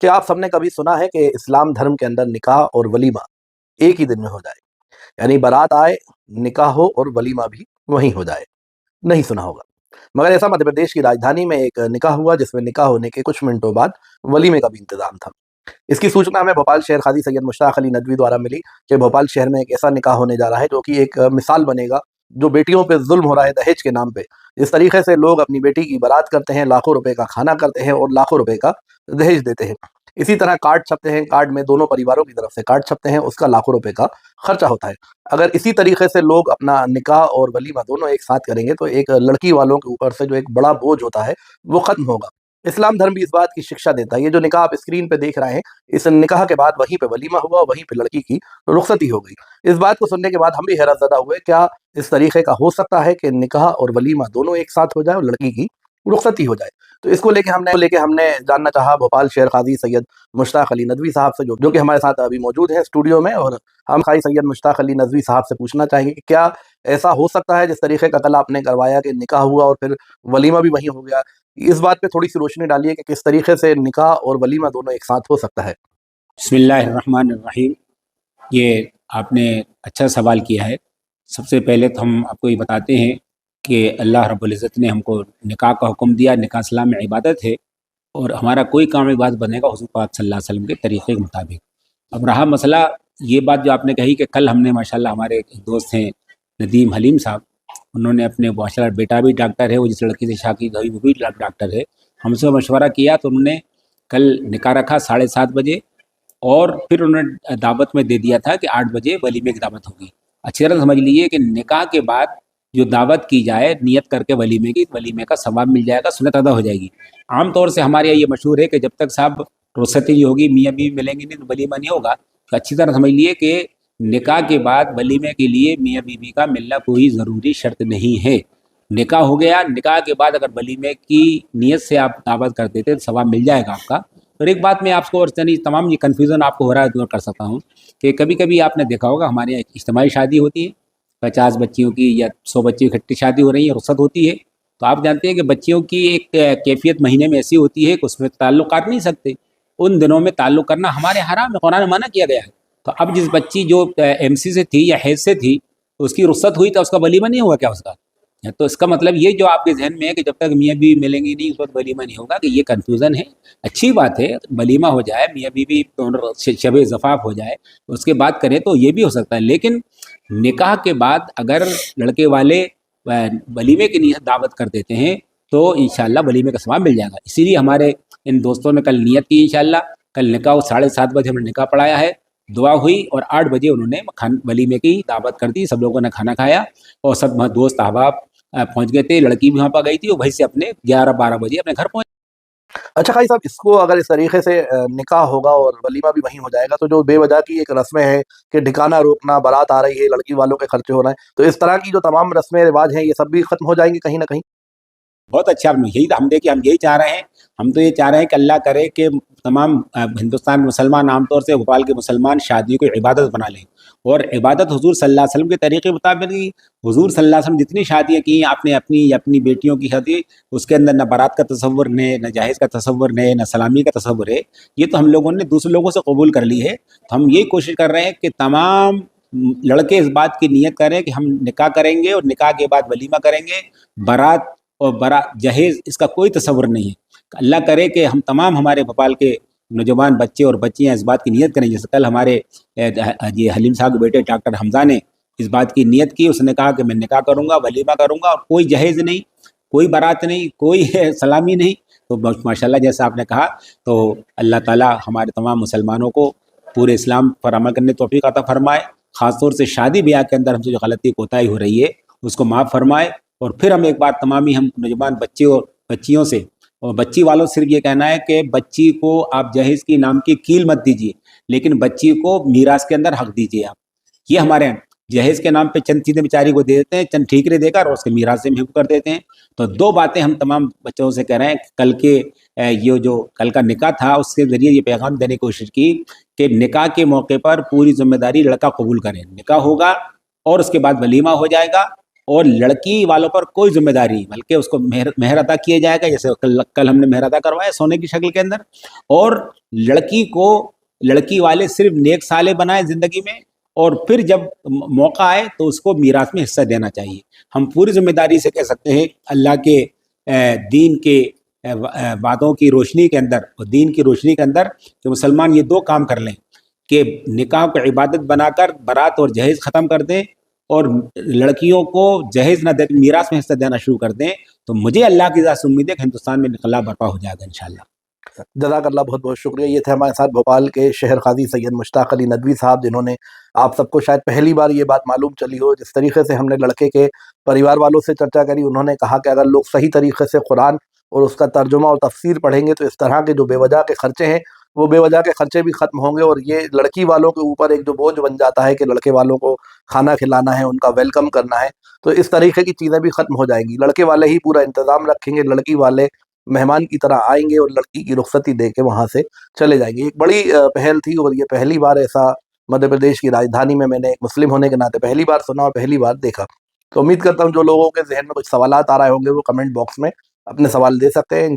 کیا آپ سب نے کبھی سنا ہے کہ اسلام دھرم کے اندر نکاح اور ولیمہ ایک ہی دن میں ہو جائے؟ یعنی بارات آئے، نکاح ہو اور ولیمہ بھی وہیں ہو جائے؟ نہیں سنا ہوگا، مگر ایسا مدھیہ پردیش کی راجدھانی میں ایک نکاح ہوا جس میں نکاح ہونے کے کچھ منٹوں بعد ولیمے کا بھی انتظام تھا۔ اس کی سوچنا ہمیں بھوپال شہر قاضی سید مشتاق علی ندوی دوارا ملی کہ بھوپال شہر میں ایک ایسا نکاح ہونے جا رہا ہے جو کہ ایک مثال بنے گا جو بیٹیوں پہ ظلم ہو رہا ہے دہیج کے نام پہ۔ اس طریقے سے لوگ اپنی بیٹی کی بارات کرتے ہیں، لاکھوں روپے کا کھانا کرتے ہیں اور لاکھوں روپے کا دہیج دیتے ہیں۔ اسی طرح کارڈ چھپتے ہیں، کارڈ میں دونوں پریواروں کی طرف سے کارڈ چھپتے ہیں، اس کا لاکھوں روپے کا خرچہ ہوتا ہے۔ اگر اسی طریقے سے لوگ اپنا نکاح اور ولیمہ دونوں ایک ساتھ کریں گے تو ایک لڑکی والوں کے اوپر سے جو ایک بڑا بوجھ ہوتا ہے وہ ختم ہوگا۔ اسلام دھرم بھی اس بات کی شکشا دیتا ہے۔ یہ جو نکاح آپ اسکرین پہ دیکھ رہے ہیں، اس نکاح کے بعد وہیں پہ ولیمہ ہوا، وہیں پہ لڑکی کی رخصتی ہو گئی۔ اس بات کو سننے کے بعد ہم بھی حیرت زدہ ہوئے، کیا اس طریقے کا ہو سکتا ہے کہ نکاح اور ولیمہ دونوں ایک ساتھ ہو جائے اور لڑکی کی رخصتی ہو جائے؟ تو اس کو لے کے ہم نے جاننا چاہا بھوپال شہر قاضی سید مشتاق علی ندوی صاحب سے، جو کہ ہمارے ساتھ ابھی موجود ہیں اسٹوڈیو میں، اور ہم قاضی سید مشتاق علی ندوی صاحب سے پوچھنا چاہیں گے کہ کیا ایسا ہو سکتا ہے جس طریقے کا کل آپ نے کروایا کہ نکاح ہوا اور پھر ولیمہ بھی وہیں ہو گیا؟ اس بات پہ تھوڑی سی روشنی ڈالیے کہ کس طریقے سے نکاح اور ولیمہ دونوں ایک ساتھ ہو سکتا ہے۔ بسم اللہ الرحمن الرحیم۔ یہ آپ نے اچھا سوال کیا ہے۔ سب سے پہلے تو ہم آپ کو یہ بتاتے ہیں کہ اللہ رب العزت نے ہم کو نکاح کا حکم دیا۔ نکاح اسلام میں عبادت ہے اور ہمارا کوئی کام عبادت بنے گا حضور پاک صلی اللہ علیہ وسلم کے طریقے کے مطابق۔ اب رہا مسئلہ یہ بات جو آپ نے کہی کہ کل ہم نے ماشاءاللہ ہمارے ایک دوست ہیں ندیم حلیم صاحب، انہوں نے اپنے ماشاءاللہ بیٹا بھی ڈاکٹر ہے، وہ جس لڑکی سے شادی ہوئی وہ بھی ڈاکٹر ہے، ہم سے مشورہ کیا تو انہوں نے کل نکاح رکھا 7:30 بجے، اور پھر انہوں نے دعوت میں دے دیا تھا کہ 8 بجے ولیمے کی دعوت ہوگی۔ اچھی طرح سمجھ لیجیے کہ نکاح کے بعد جو دعوت کی جائے نیت کر کے ولیمے کی، ولیمے کا ثواب مل جائے گا، سنت ادا ہو جائے گی۔ عام طور سے ہمارے یہاں یہ مشہور ہے کہ جب تک صاحب رخصتی نہیں ہوگی، میاں بیوی ملیں گے نہیں تو ولیمہ نہیں ہوگا۔ تو اچھی طرح سمجھ لیجیے کہ نکاح کے بعد ولیمے کے لیے میاں بیوی کا ملنا کوئی ضروری شرط نہیں ہے۔ نکاح ہو گیا، نکاح کے بعد اگر ولیمے کی نیت سے آپ دعوت کر دیتے تو ثواب مل جائے گا آپ کا۔ اور ایک بات میں آپ کو تمام یہ کنفیوژن آپ کو ہو رہا ہے دور کر سکتا ہوں کہ کبھی کبھی آپ نے دیکھا ہوگا ہمارے یہاں اجتماعی شادی ہوتی ہے، 50 بچیوں کی یا 100 بچیوں کی اکٹھی شادی ہو رہی ہے، رخصت ہوتی ہے، تو آپ جانتے ہیں کہ بچیوں کی ایک کیفیت مہینے میں ایسی ہوتی ہے کہ اس میں تعلق کاٹ نہیں سکتے، ان دنوں میں تعلق کرنا ہمارے حرام میں، قرآن میں منع کیا گیا ہے۔ تو اب جس بچی جو ایم سی سے تھی یا حیض سے تھی، اس کی رخصت ہوئی تو اس کا ولیمہ نہیں ہوا کیا اس کا؟ تو اس کا مطلب یہ جو آپ کے ذہن میں ہے کہ جب تک میاں بیوی ملیں گی نہیں اس وقت ولیمہ نہیں ہوگا، کہ یہ کنفیوژن ہے۔ اچھی بات ہے ولیمہ ہو جائے، میاں بیوی شب زفاف ہو جائے، اس کے بعد کریں تو یہ بھی ہو سکتا ہے، لیکن نکاح کے بعد اگر لڑکے والے ولیمے کی نیت دعوت کر دیتے ہیں تو انشاءاللہ ولیمے کا ثواب مل جائے گا۔ اسی لیے ہمارے ان دوستوں نے کل نیت کی، انشاءاللہ کل نکاح 7:30 بجے ہم نے نکاح پڑھایا ہے، دعا ہوئی اور 8 بجے انہوں نے ولیمے کی دعوت کر دی، سب لوگوں نے کھانا کھایا اور سب دوست احباب پہنچ گئے تھے، لڑکی بھی وہاں پہ گئی تھی، وہ وہیں سے اپنے 11-12 بجے اپنے گھر پہنچ۔ اچھا قاضی صاحب، اس کو اگر اس طریقے سے نکاح ہوگا اور ولیمہ بھی وہیں ہو جائے گا تو جو بے وجہ کی ایک رسمیں ہیں کہ ٹھکانہ روکنا، بارات آ رہی ہے، لڑکی والوں کے خرچے ہو رہے ہیں، تو اس طرح کی جو تمام رسمیں رواج ہیں یہ سب بھی ختم ہو جائیں گے کہیں نہ کہیں؟ بہت اچھا، یہی ہم دیکھیں، ہم یہی چاہ رہے ہیں، ہم تو یہ چاہ رہے ہیں کہ اللہ کرے کہ تمام ہندوستان مسلمان، عام طور سے بھوپال کے مسلمان شادی کو عبادت بنا لیں، اور عبادت حضور صلی اللہ علیہ وسلم کے طریقے کے مطابق کی۔ حضور صلی اللہ علیہ وسلم جتنی شادیاں کی ہیں، آپ نے اپنی بیٹیوں کی شادی، اس کے اندر نہ بارات کا تصور ہے، نہ جہیز کا تصور ہے، نہ سلامی کا تصور ہے، یہ تو ہم لوگوں نے دوسرے لوگوں سے قبول کر لی ہے۔ تو ہم یہی کوشش کر رہے ہیں کہ تمام لڑکے اس بات کی نیت کریں کہ ہم نکاح کریں گے اور نکاح کے بعد ولیمہ کریں گے، بارات اور جہیز اس کا کوئی تصور نہیں ہے۔ اللہ کرے کہ ہم تمام ہمارے بھوپال کے نوجوان بچے اور بچیاں اس بات کی نیت کریں، جیسے کل ہمارے یہ حلیم صاحب کے بیٹے ڈاکٹر حمزہ نے اس بات کی نیت کی، اس نے کہا کہ میں نکاح کروں گا، ولیمہ کروں گا، اور کوئی جہیز نہیں، کوئی بارات نہیں، کوئی سلامی نہیں۔ تو ماشاءاللہ جیسا آپ نے کہا، تو اللہ تعالی ہمارے تمام مسلمانوں کو پورے اسلام پر عمل کرنے توفیق عطا فرمائے، خاص طور سے شادی بیاہ کے اندر ہم سے جو غلطی کوتاہی ہو رہی ہے اس کو معاف فرمائے۔ اور پھر ہم ایک بات تمامی ہم نوجوان بچے اور بچیوں سے اور بچی والوں سے صرف یہ کہنا ہے کہ بچی کو آپ جہیز کی نام کی کیل مت دیجیے، لیکن بچی کو میراث کے اندر حق دیجیے آپ۔ یہ ہمارے جہیز کے نام پہ چند چیزیں بیچاری کو دے دیتے ہیں، چند ٹھیکرے دے کر، اور اس کے میراث سے محفوظ کر دیتے ہیں۔ تو 2 باتیں ہم تمام بچوں سے کہہ رہے ہیں، کل کے یہ جو کل کا نکاح تھا اس کے ذریعے یہ پیغام دینے کی کوشش کی کہ نکاح کے موقع پر پوری ذمہ داری لڑکا قبول کرے، نکاح ہوگا اور اس کے بعد ولیمہ ہو جائے گا، اور لڑکی والوں پر کوئی ذمہ داری، بلکہ اس کو مہر عطا کیا جائے گا، جیسے کل ہم نے مہر عطا کروایا سونے کی شکل کے اندر، اور لڑکی والے صرف نیک صالح بنائے زندگی میں، اور پھر جب موقع آئے تو اس کو میراث میں حصہ دینا چاہیے۔ ہم پوری ذمہ داری سے کہہ سکتے ہیں اللہ کے دین کے باتوں کی روشنی کے اندر اور دین کی روشنی کے اندر کہ مسلمان یہ دو کام کر لیں کہ نکاح کو عبادت بنا کر برات اور جہیز ختم کر دیں، اور لڑکیوں کو جہیز نہ دے کے میراث میں حصہ دینا شروع کر دیں، تو مجھے اللہ کی ذات سے امید ہے کہ ہندوستان میں انقلاب برپا ہو جائے گا انشاءاللہ۔ جزاک اللہ، بہت بہت شکریہ۔ یہ تھے ہمارے ساتھ بھوپال کے شہر قاضی سید مشتاق علی ندوی صاحب، جنہوں نے آپ سب کو شاید پہلی بار یہ بات معلوم چلی ہو، جس طریقے سے ہم نے لڑکے کے پریوار والوں سے چرچا کری، انہوں نے کہا کہ اگر لوگ صحیح طریقے سے قرآن اور اس کا ترجمہ اور تفسیر پڑھیں گے تو اس طرح کے جو بے وجہ کے خرچے ہیں وہ بے وجہ کے خرچے بھی ختم ہوں گے، اور یہ لڑکی والوں کے اوپر ایک جو بوجھ بن جاتا ہے کہ لڑکے والوں کو کھانا کھلانا ہے، ان کا ویلکم کرنا ہے، تو اس طریقے کی چیزیں بھی ختم ہو جائیں گی۔ لڑکے والے ہی پورا انتظام رکھیں گے، لڑکی والے مہمان کی طرح آئیں گے اور لڑکی کی رخصتی دے کے وہاں سے چلے جائیں گے۔ ایک بڑی پہل تھی، اور یہ پہلی بار ایسا مدھیہ پردیش کی راجدھانی میں نے ایک مسلم ہونے کے ناطے پہلی بار سنا اور پہلی بار دیکھا۔ تو امید کرتا ہوں جو لوگوں کے ذہن میں کچھ سوالات آ رہے ہوں گے وہ کمنٹ باکس میں اپنے سوال دے سکتے ہیں۔